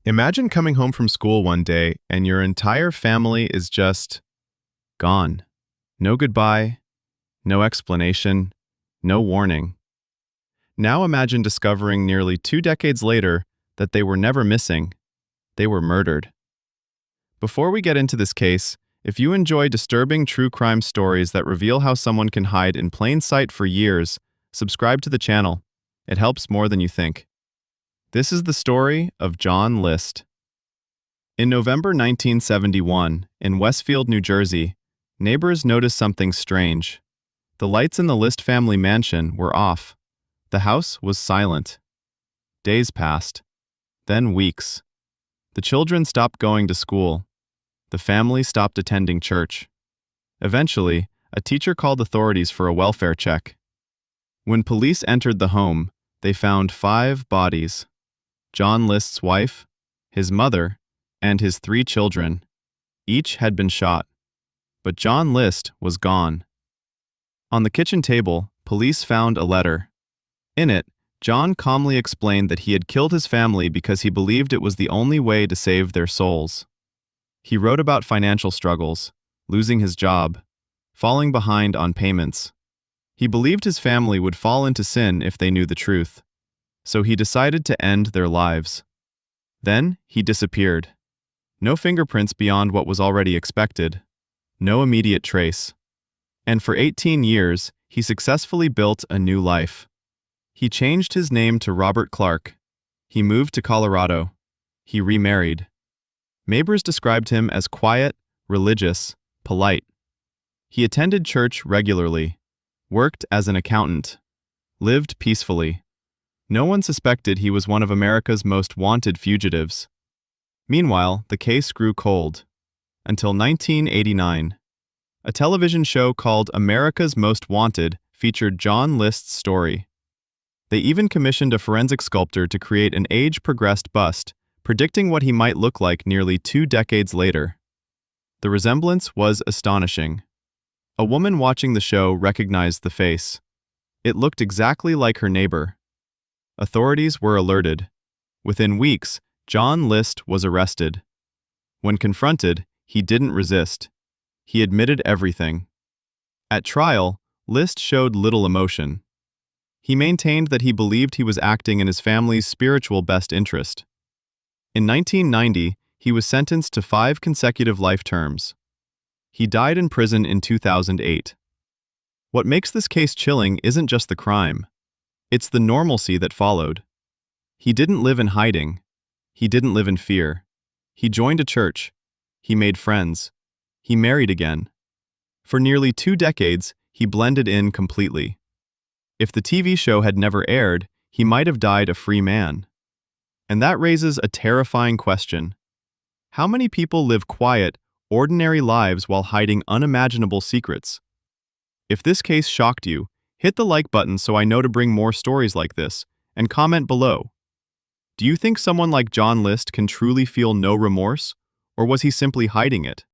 Imagine coming home from school one day and your entire family is just gone. No goodbye, no explanation, no warning. Now imagine discovering nearly 2 decades later that they were never missing. They were murdered. Before we get into this case, if you enjoy disturbing true crime stories that reveal how someone can hide in plain sight for years, subscribe to the channel. It helps more than you think. This is the story of John List. In November 1971, in Westfield, New Jersey, neighbors noticed something strange. The lights in the List family mansion were off. The house was silent. Days passed, then weeks. The children stopped going to school. The family stopped attending church. Eventually, a teacher called authorities for a welfare check. When police entered the home, they found 5 bodies: John List's wife, his mother, and his 3 children. Each had been shot. But John List was gone. On the kitchen table, police found a letter. In it, John calmly explained that he had killed his family because he believed it was the only way to save their souls. He wrote about financial struggles, losing his job, falling behind on payments. He believed his family would fall into sin if they knew the truth, so he decided to end their lives. Then he disappeared. No fingerprints beyond what was already expected. No immediate trace. And for 18 years, he successfully built a new life. He changed his name to Robert Clark. He moved to Colorado. He remarried. Neighbors described him as quiet, religious, polite. He attended church regularly, worked as an accountant, lived peacefully. No one suspected he was one of America's most wanted fugitives. Meanwhile, the case grew cold. Until 1989. A television show called America's Most Wanted featured John List's story. They even commissioned a forensic sculptor to create an age-progressed bust, predicting what he might look like nearly 2 decades later. The resemblance was astonishing. A woman watching the show recognized the face. It looked exactly like her neighbor. Authorities were alerted. Within weeks, John List was arrested. When confronted, he didn't resist. He admitted everything. At trial, List showed little emotion. He maintained that he believed he was acting in his family's spiritual best interest. In 1990, he was sentenced to 5 consecutive life terms. He died in prison in 2008. What makes this case chilling isn't just the crime. It's the normalcy that followed. He didn't live in hiding. He didn't live in fear. He joined a church. He made friends. He married again. For nearly 2 decades, he blended in completely. If the TV show had never aired, he might have died a free man. And that raises a terrifying question. How many people live quiet, ordinary lives while hiding unimaginable secrets? If this case shocked you, hit the like button so I know to bring more stories like this, and comment below. Do you think someone like John List can truly feel no remorse, or was he simply hiding it?